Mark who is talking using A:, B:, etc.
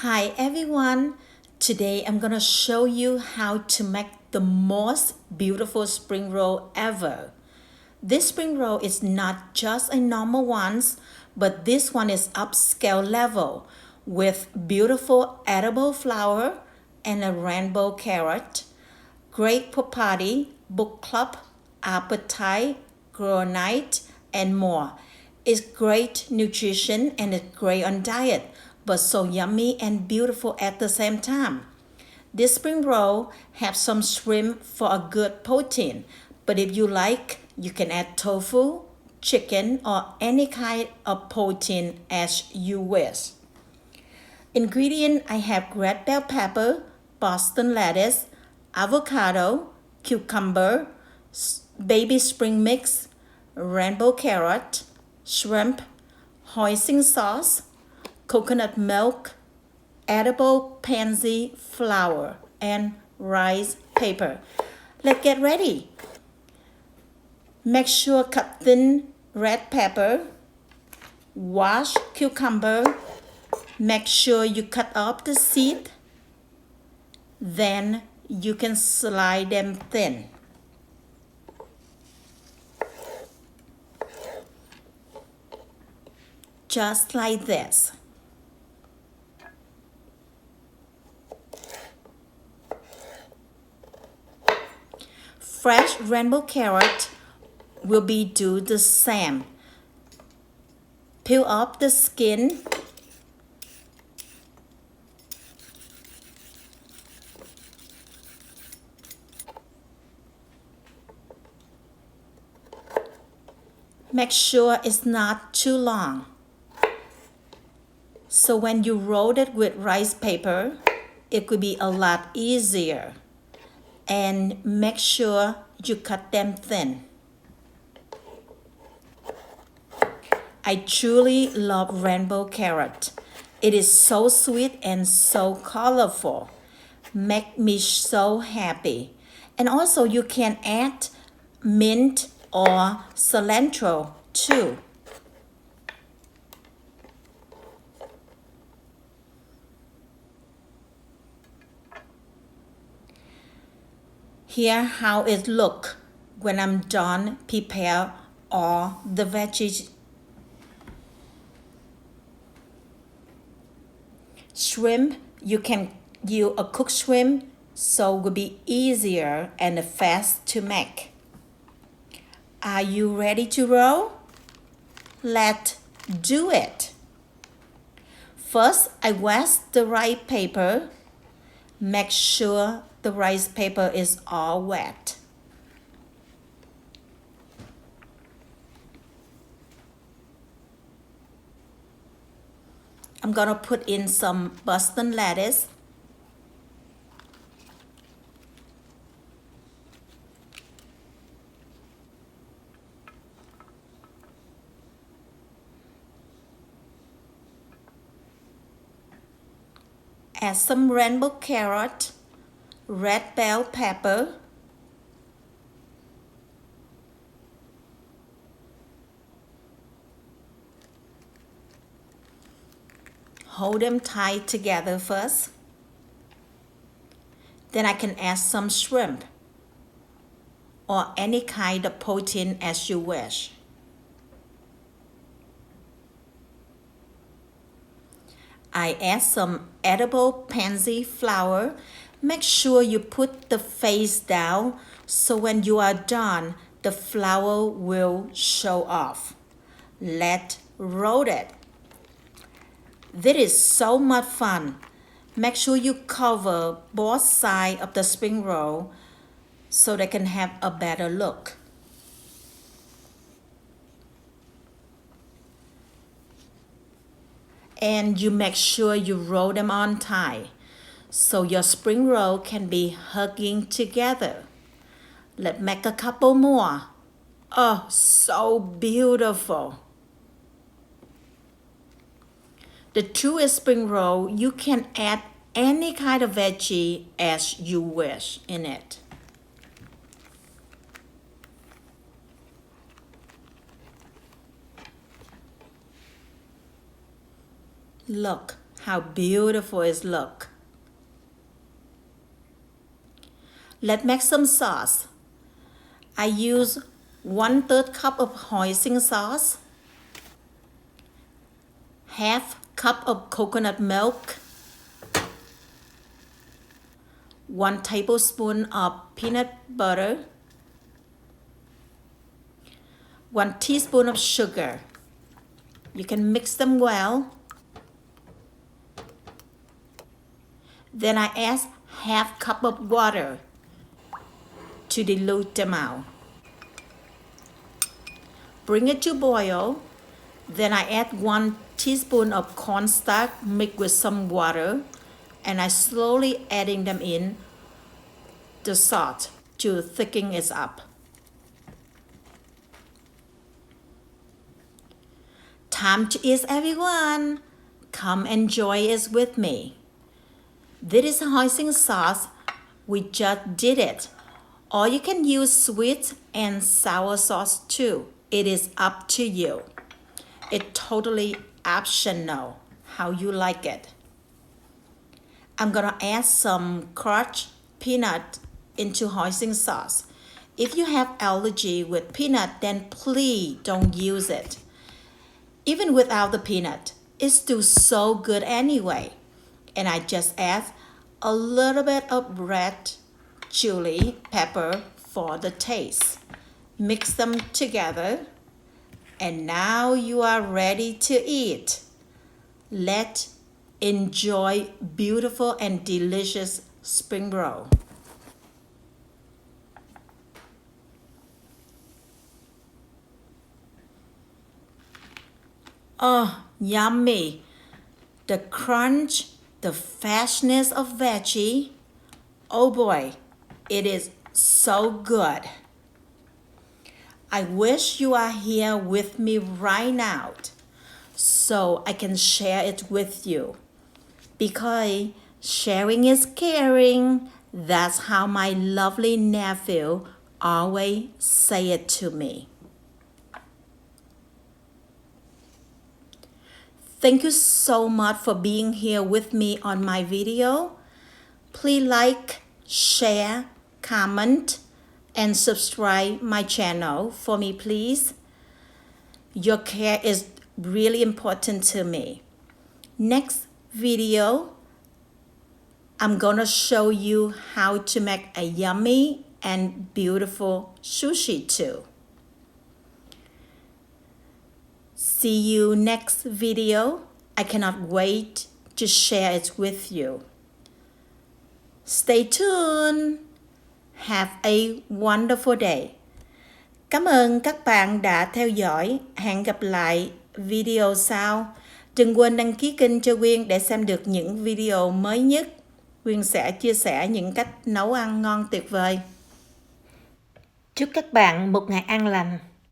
A: Hi everyone! Today I'm gonna show you how to make the most beautiful spring roll ever. This spring roll is not just a normal one, but this one is upscale level with beautiful edible flour and a rainbow carrot. Great for party, book club, appetite, girl night, and more. It's great nutrition and it's great on diet, but so yummy and beautiful at the same time. This spring roll has some shrimp for a good protein, but if you like, you can add tofu, chicken, or any kind of protein as you wish. Ingredient I have red bell pepper, Boston lettuce, avocado, cucumber, baby spring mix, rainbow carrot, shrimp, hoisin sauce, coconut milk, edible pansy flour, and rice paper. Let's get ready. Make sure cut thin red pepper, wash cucumber, make sure you cut off the seed, then you can slice them thin. Just like this. Fresh rainbow carrot will be do the same. Peel off the skin. Make sure it's not too long. So when you roll it with rice paper, it could be a lot easier. And make sure you cut them thin. I truly love rainbow carrot. It is so sweet and so colorful. Make me so happy. And also you can add mint or cilantro too. Here how it look when I'm done prepare all the veggies. Shrimp, you can use a cooked shrimp so it will be easier and fast to make. Are you ready to roll? Let's do it. First, I wash the rice paper. Make sure the rice paper is all wet. I'm gonna put in some Boston lettuce. Add some rainbow carrot, red bell pepper, hold them tight together first. Then I can add some shrimp or any kind of protein as you wish. I add some edible pansy flour. Make sure you put the face down so when you are done, the flour will show off. Let's roll it. This is so much fun. Make sure you cover both sides of the spring roll so they can have a better look. And you make sure you roll them on tight so your spring roll can be hugging together. Let's make a couple more. Oh, so beautiful. The true spring roll, you can add any kind of veggie as you wish in it. Look how beautiful it looks. Let's make some sauce. I use 1/3 cup of Hoisin sauce, half cup of coconut milk, 1 tablespoon of peanut butter, 1 teaspoon of sugar. You can mix them well. Then I add half cup of water to dilute them out. Bring it to boil. Then I add 1 teaspoon of cornstarch mixed with some water, and I slowly adding them in the salt to thicken it up. Time to eat, everyone. Come enjoy it with me. This is Hoisin sauce. We just did it. Or you can use sweet and sour sauce too. It is up to you. It's totally optional how you like it. I'm gonna add some crushed peanut into Hoisin sauce. If you have allergy with peanut, then please don't use it. Even without the peanut, it's still so good anyway. And I just add a little bit of red chili pepper for the taste. Mix them together, and now you are ready to eat. Let's enjoy beautiful and delicious spring roll. Oh, yummy. The crunch, the freshness of veggie. Oh boy, it is so good. I wish you are here with me right now so I can share it with you. Because sharing is caring. That's how my lovely nephew always say it to me. Thank you so much for being here with me on my video. Please like, share, comment, and subscribe my channel for me, please. Your care is really important to me. Next video, I'm gonna show you how to make a yummy and beautiful sushi too. See you next video. I cannot wait to share it with you. Stay tuned. Have a wonderful day. Cảm ơn các bạn đã theo dõi. Hẹn gặp lại video sau. Đừng quên đăng ký kênh cho Quyên để xem được những video mới nhất. Quyên sẽ chia sẻ những cách nấu ăn ngon tuyệt vời. Chúc các bạn một ngày an lành.